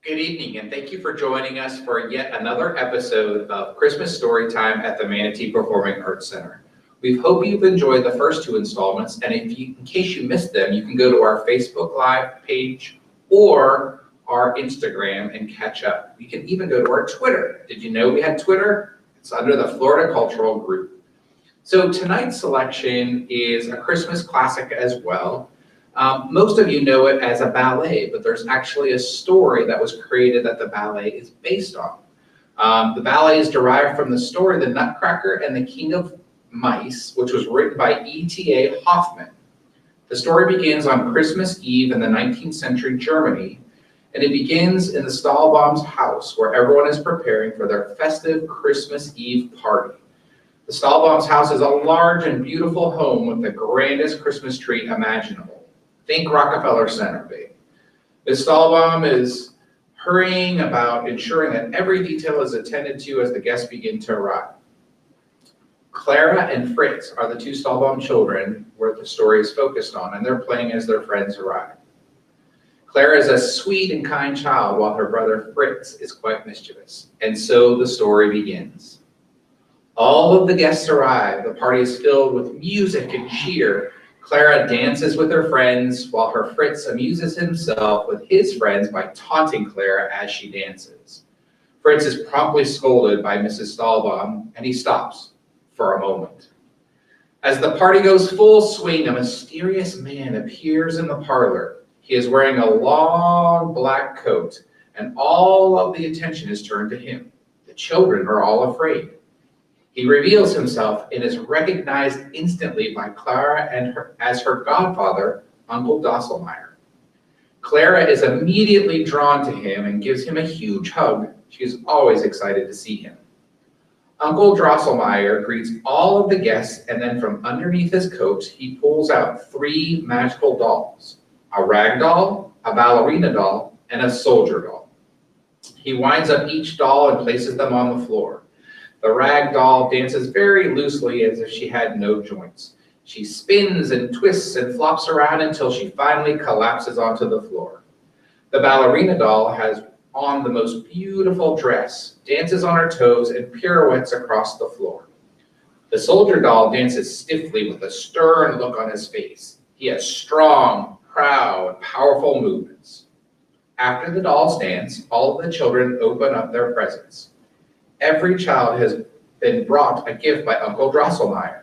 Good evening, and thank you for joining us for yet another episode of Christmas Storytime at the Manatee Performing Arts Center. We hope you've enjoyed the first two installments, and in case you missed them, you can go to our Facebook Live page or our Instagram and catch up. You can even go to our Twitter. Did you know we had Twitter? It's under the Florida Cultural Group. So tonight's selection is a Christmas classic as well. Most of you know it as a ballet, but there's actually a story that was created that the ballet is based on. The ballet is derived from the story The Nutcracker and the King of Mice, which was written by E.T.A Hoffman. The story begins on Christmas Eve in the 19th century Germany, and it begins in the Stahlbaum's house, where everyone is preparing for their festive Christmas Eve party. The Stahlbaum's house is a large and beautiful home with the grandest Christmas tree imaginable. Think Rockefeller Center, babe. Ms. Stahlbaum is hurrying about ensuring that every detail is attended to as the guests begin to arrive. Clara and Fritz are the two Stahlbaum children where the story is focused on, and they're playing as their friends arrive. Clara is a sweet and kind child, while her brother Fritz is quite mischievous. And so the story begins. All of the guests arrive. The party is filled with music and cheer. Clara dances with her friends, while her Fritz amuses himself with his friends by taunting Clara as she dances. Fritz is promptly scolded by Mrs. Stahlbaum, and he stops for a moment. As the party goes full swing, a mysterious man appears in the parlor. He is wearing a long black coat, and all of the attention is turned to him. The children are all afraid. He reveals himself and is recognized instantly by Clara and as her godfather, Uncle Drosselmeyer. Clara is immediately drawn to him and gives him a huge hug. She is always excited to see him. Uncle Drosselmeyer greets all of the guests, and then from underneath his coat, he pulls out three magical dolls: a rag doll, a ballerina doll, and a soldier doll. He winds up each doll and places them on the floor. The rag doll dances very loosely as if she had no joints. She spins and twists and flops around until she finally collapses onto the floor. The ballerina doll has on the most beautiful dress, dances on her toes, and pirouettes across the floor. The soldier doll dances stiffly with a stern look on his face. He has strong, proud, powerful movements. After the dolls dance, all of the children open up their presents. Every child has been brought a gift by Uncle Drosselmeyer.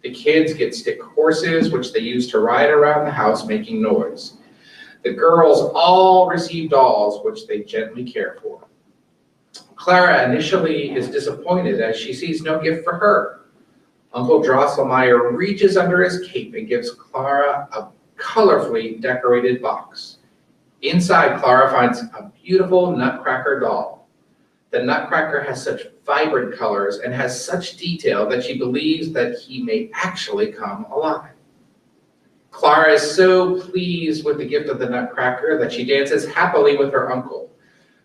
The kids get stick horses, which they use to ride around the house making noise. The girls all receive dolls, which they gently care for. Clara initially is disappointed as she sees no gift for her. Uncle Drosselmeyer reaches under his cape and gives Clara a colorfully decorated box. Inside, Clara finds a beautiful Nutcracker doll. The Nutcracker has such vibrant colors and has such detail that she believes that he may actually come alive. Clara is so pleased with the gift of the Nutcracker that she dances happily with her uncle.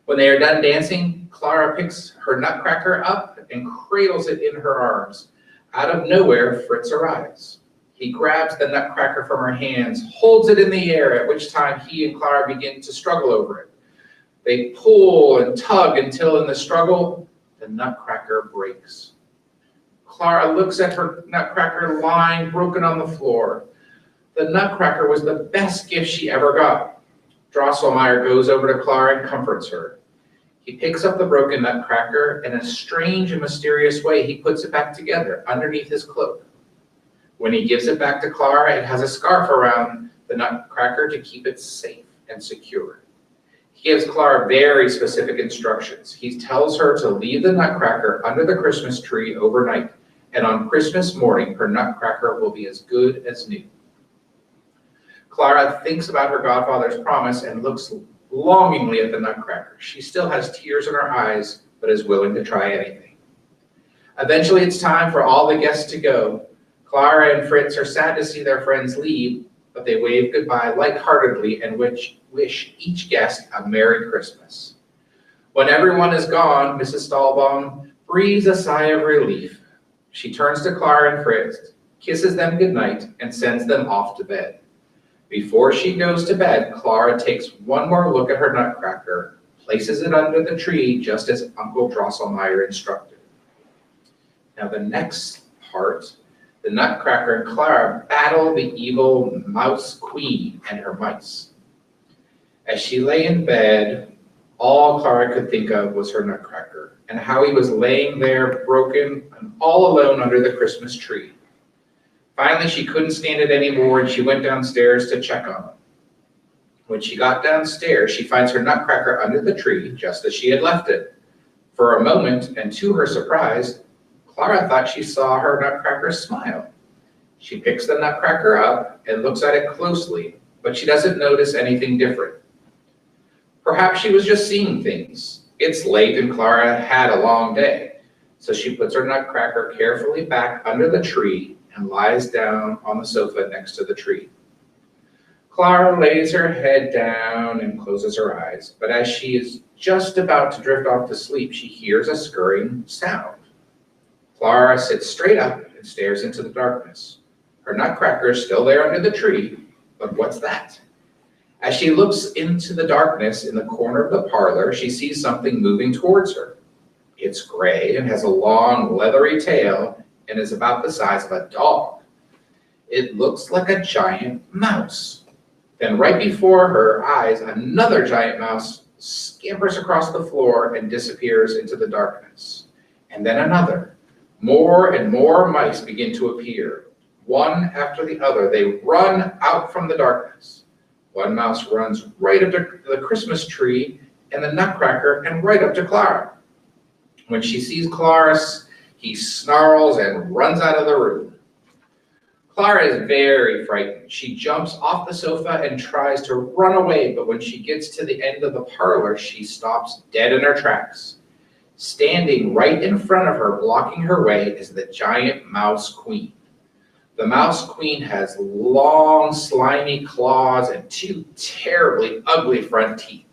When they are done dancing, Clara picks her Nutcracker up and cradles it in her arms. Out of nowhere, Fritz arrives. He grabs the Nutcracker from her hands, holds it in the air, at which time he and Clara begin to struggle over it. They pull and tug until in the struggle, the Nutcracker breaks. Clara looks at her Nutcracker lying broken on the floor. The Nutcracker was the best gift she ever got. Drosselmeyer goes over to Clara and comforts her. He picks up the broken Nutcracker, and in a strange and mysterious way, he puts it back together underneath his cloak. When he gives it back to Clara, it has a scarf around the Nutcracker to keep it safe and secure. He gives Clara very specific instructions. He tells her to leave the Nutcracker under the Christmas tree overnight, and on Christmas morning, her Nutcracker will be as good as new. Clara thinks about her godfather's promise and looks longingly at the Nutcracker. She still has tears in her eyes, but is willing to try anything. Eventually, it's time for all the guests to go. Clara and Fritz are sad to see their friends leave, but they wave goodbye lightheartedly and wish each guest a Merry Christmas. When everyone is gone, Mrs. Stahlbaum breathes a sigh of relief. She turns to Clara and Fritz, kisses them goodnight, and sends them off to bed. Before she goes to bed, Clara takes one more look at her Nutcracker, places it under the tree just as Uncle Drosselmeyer instructed. Now the next part, the Nutcracker and Clara battle the evil Mouse Queen and her mice. As she lay in bed, all Clara could think of was her Nutcracker and how he was laying there broken and all alone under the Christmas tree. Finally, she couldn't stand it anymore and she went downstairs to check on him. When she got downstairs, she finds her Nutcracker under the tree just as she had left it. For a moment, and to her surprise, Clara thought she saw her Nutcracker smile. She picks the Nutcracker up and looks at it closely, but she doesn't notice anything different. Perhaps she was just seeing things. It's late and Clara had a long day, so she puts her Nutcracker carefully back under the tree and lies down on the sofa next to the tree. Clara lays her head down and closes her eyes, but as she is just about to drift off to sleep, she hears a scurrying sound. Clara sits straight up and stares into the darkness. Her Nutcracker is still there under the tree, but what's that? As she looks into the darkness in the corner of the parlor, she sees something moving towards her. It's gray and has a long, leathery tail and is about the size of a dog. It looks like a giant mouse. Then right before her eyes, another giant mouse scampers across the floor and disappears into the darkness. And then another. More and more mice begin to appear. One after the other, they run out from the darkness. One mouse runs right up to the Christmas tree and the Nutcracker and right up to Clara. When she sees Clara, he snarls and runs out of the room. Clara is very frightened. She jumps off the sofa and tries to run away, but when she gets to the end of the parlor, she stops dead in her tracks. Standing right in front of her, blocking her way, is the giant Mouse Queen. The Mouse Queen has long, slimy claws and two terribly ugly front teeth.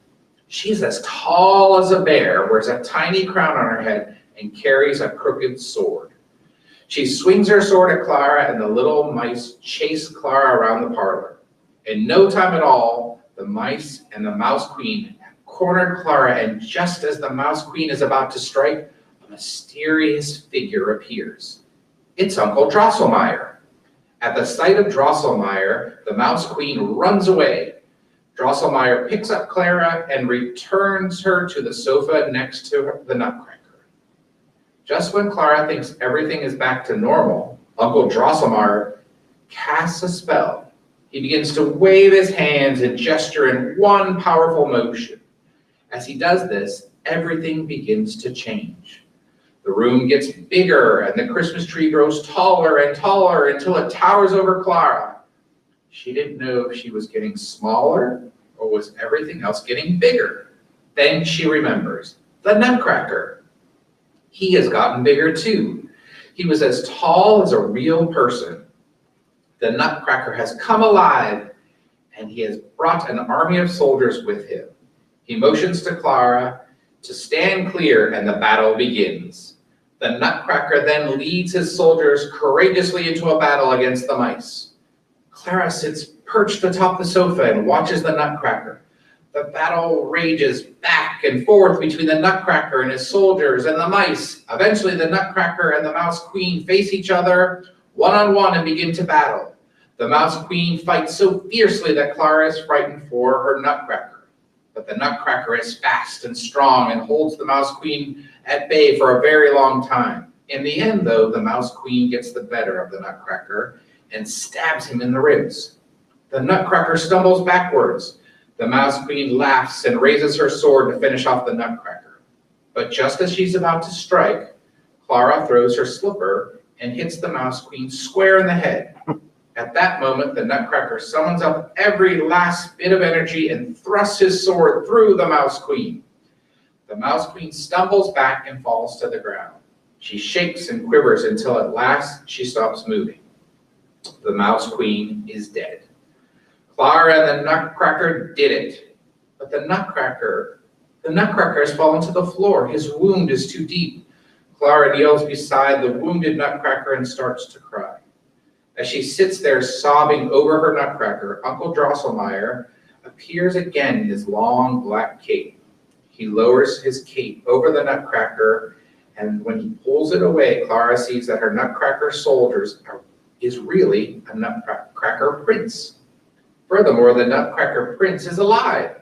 She's as tall as a bear, wears a tiny crown on her head, and carries a crooked sword. She swings her sword at Clara, and the little mice chase Clara around the parlor. In no time at all, the mice and the Mouse Queen have cornered Clara, and just as the Mouse Queen is about to strike, a mysterious figure appears. It's Uncle Drosselmeyer. At the sight of Drosselmeyer, the Mouse Queen runs away. Drosselmeyer picks up Clara and returns her to the sofa next to the Nutcracker. Just when Clara thinks everything is back to normal, Uncle Drosselmeyer casts a spell. He begins to wave his hands and gesture in one powerful motion. As he does this, everything begins to change. The room gets bigger and the Christmas tree grows taller and taller until it towers over Clara. She didn't know if she was getting smaller or was everything else getting bigger. Then she remembers the Nutcracker. He has gotten bigger too. He was as tall as a real person. The Nutcracker has come alive and he has brought an army of soldiers with him. He motions to Clara to stand clear and the battle begins. The Nutcracker then leads his soldiers courageously into a battle against the mice. Clara sits perched atop the sofa and watches the Nutcracker. The battle rages back and forth between the Nutcracker and his soldiers and the mice. Eventually, the Nutcracker and the Mouse Queen face each other one-on-one and begin to battle. The Mouse Queen fights so fiercely that Clara is frightened for her Nutcracker. But the Nutcracker is fast and strong and holds the Mouse Queen at bay for a very long time. In the end, though, the Mouse Queen gets the better of the Nutcracker and stabs him in the ribs. The Nutcracker stumbles backwards. The Mouse Queen laughs and raises her sword to finish off the Nutcracker. But just as she's about to strike, Clara throws her slipper and hits the Mouse Queen square in the head. At that moment, the Nutcracker summons up every last bit of energy and thrusts his sword through the Mouse Queen. The Mouse Queen stumbles back and falls to the ground. She shakes and quivers until at last she stops moving. The Mouse Queen is dead. Clara and the Nutcracker did it. But the Nutcracker has fallen to the floor. His wound is too deep. Clara kneels beside the wounded Nutcracker and starts to cry. As she sits there sobbing over her Nutcracker, Uncle Drosselmeyer appears again in his long black cape. He lowers his cape over the Nutcracker, and when he pulls it away, Clara sees that her Nutcracker soldiers is really a Nutcracker prince. Furthermore, the Nutcracker prince is alive.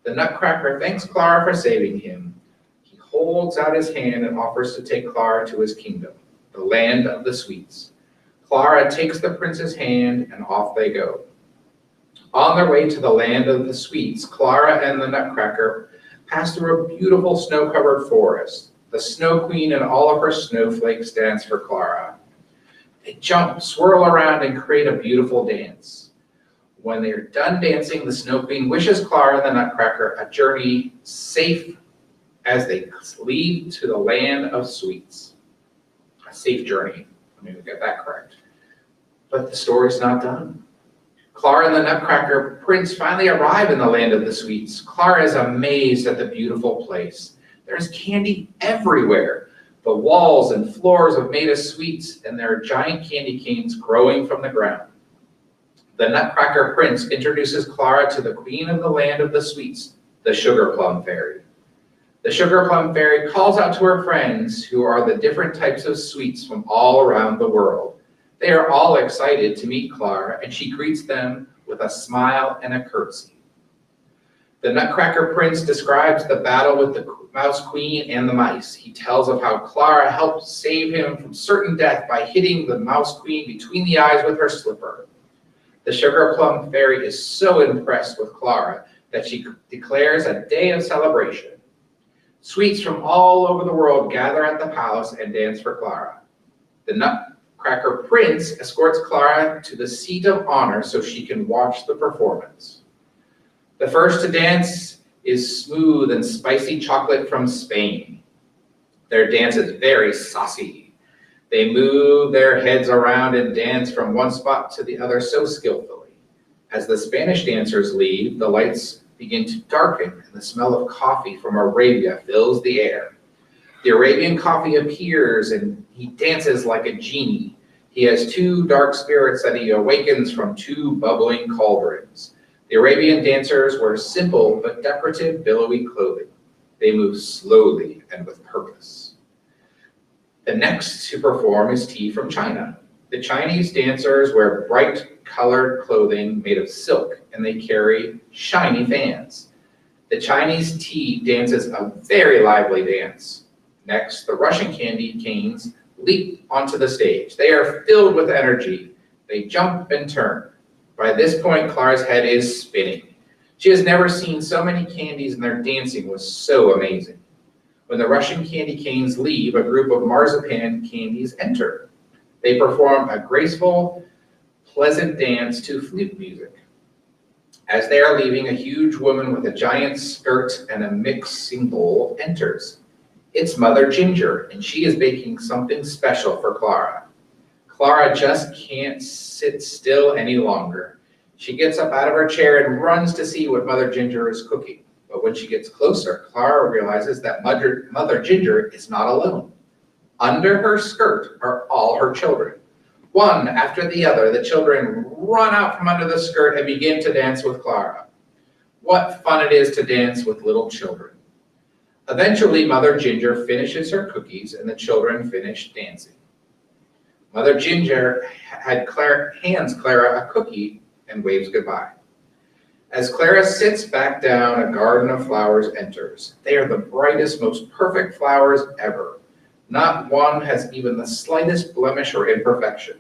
The Nutcracker thanks Clara for saving him. He holds out his hand and offers to take Clara to his kingdom, the land of the sweets. Clara takes the prince's hand and off they go. On their way to the land of the sweets, Clara and the Nutcracker pass through a beautiful snow-covered forest. The Snow Queen and all of her snowflakes dance for Clara. They jump, swirl around, and create a beautiful dance. When they're done dancing, the Snow Queen wishes Clara and the Nutcracker a journey safe as they lead to the land of sweets. A safe journey. Let me get that correct. But the story's not done. Clara and the Nutcracker prince finally arrive in the land of the sweets. Clara is amazed at the beautiful place. There's candy everywhere. The walls and floors are made of sweets, and there are giant candy canes growing from the ground. The Nutcracker prince introduces Clara to the queen of the land of the sweets, the Sugar Plum Fairy. The Sugar Plum Fairy calls out to her friends, who are the different types of sweets from all around the world. They are all excited to meet Clara, and she greets them with a smile and a curtsy. The Nutcracker prince describes the battle with the Mouse Queen and the mice. He tells of how Clara helped save him from certain death by hitting the Mouse Queen between the eyes with her slipper. The Sugar Plum Fairy is so impressed with Clara that she declares a day of celebration. Sweets from all over the world gather at the palace and dance for Clara. The Nutcracker prince escorts Clara to the seat of honor so she can watch the performance. The first to dance is smooth and spicy chocolate from Spain. Their dance is very saucy. They move their heads around and dance from one spot to the other so skillfully. As the Spanish dancers leave, the lights begin to darken and the smell of coffee from Arabia fills the air. The Arabian coffee appears and he dances like a genie. He has two dark spirits that he awakens from two bubbling cauldrons. The Arabian dancers wear simple but decorative billowy clothing. They move slowly and with purpose. The next to perform is Tea from China. The Chinese dancers wear bright colored clothing made of silk, and they carry shiny fans. The Chinese tea dances a very lively dance. Next, the Russian candy canes leap onto the stage. They are filled with energy. They jump and turn. By this point, Clara's head is spinning. She has never seen so many candies, and their dancing was so amazing. When the Russian candy canes leave, a group of marzipan candies enter. They perform a graceful, pleasant dance to flute music. As they are leaving, a huge woman with a giant skirt and a mixing bowl enters. It's Mother Ginger, and she is baking something special for Clara. Clara just can't sit still any longer. She gets up out of her chair and runs to see what Mother Ginger is cooking. But when she gets closer, Clara realizes that Mother Ginger is not alone. Under her skirt are all her children. One after the other, the children run out from under the skirt and begin to dance with Clara. What fun it is to dance with little children. Eventually, Mother Ginger finishes her cookies and the children finish dancing. Mother Ginger hands Clara a cookie and waves goodbye. As Clara sits back down, a garden of flowers enters. They are the brightest, most perfect flowers ever. Not one has even the slightest blemish or imperfection.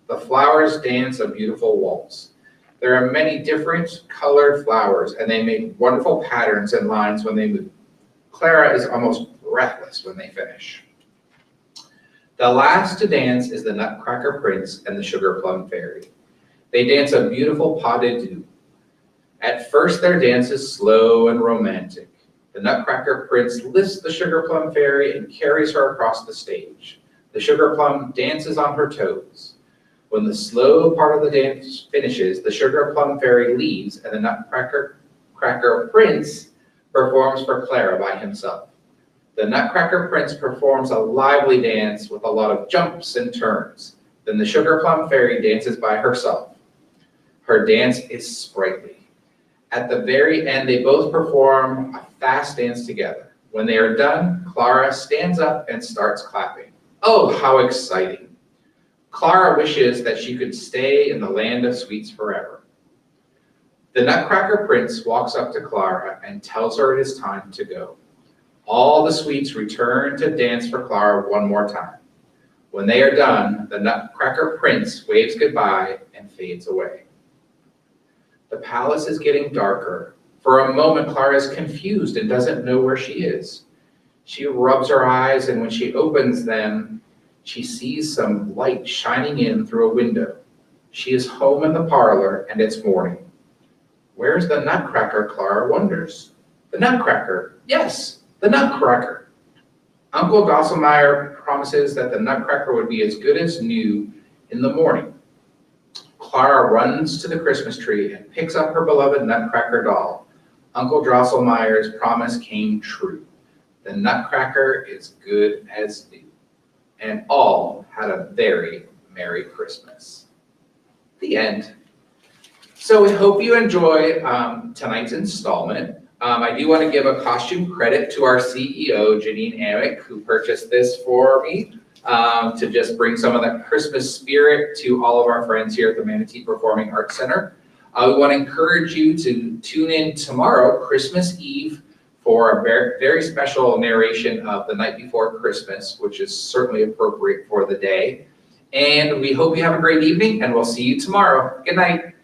The flowers dance a beautiful waltz. There are many different colored flowers, and they make wonderful patterns and lines when they move. Clara is almost breathless when they finish. The last to dance is the Nutcracker Prince and the Sugar Plum Fairy. They dance a beautiful pas de deux. At first, their dance is slow and romantic. The Nutcracker Prince lifts the Sugar Plum Fairy and carries her across the stage. The Sugar Plum dances on her toes. When the slow part of the dance finishes, the Sugar Plum Fairy leaves and the Nutcracker Prince performs for Clara by himself. The Nutcracker Prince performs a lively dance with a lot of jumps and turns. Then the Sugar Plum Fairy dances by herself. Her dance is sprightly. At the very end, they both perform a fast dance together. When they are done, Clara stands up and starts clapping. Oh, how exciting! Clara wishes that she could stay in the land of sweets forever. The Nutcracker Prince walks up to Clara and tells her it is time to go. All the sweets return to dance for Clara one more time. When they are done, the Nutcracker Prince waves goodbye and fades away. The palace is getting darker. For a moment, Clara is confused and doesn't know where she is. She rubs her eyes, and when she opens them, she sees some light shining in through a window. She is home in the parlor, and it's morning. Where's the Nutcracker, Clara wonders. The Nutcracker, yes, the Nutcracker. Uncle Drosselmeyer promises that the Nutcracker would be as good as new in the morning. Clara runs to the Christmas tree and picks up her beloved Nutcracker doll. Uncle Drosselmeyer's promise came true. The Nutcracker is good as new. And all had a very Merry Christmas. The end. So we hope you enjoy tonight's installment. I do want to give a costume credit to our CEO, Janine Amick, who purchased this for me to just bring some of that Christmas spirit to all of our friends here at the Manatee Performing Arts Center. We want to encourage you to tune in tomorrow, Christmas Eve, for a very, very special narration of The Night Before Christmas, which is certainly appropriate for the day. And we hope you have a great evening, and we'll see you tomorrow. Good night.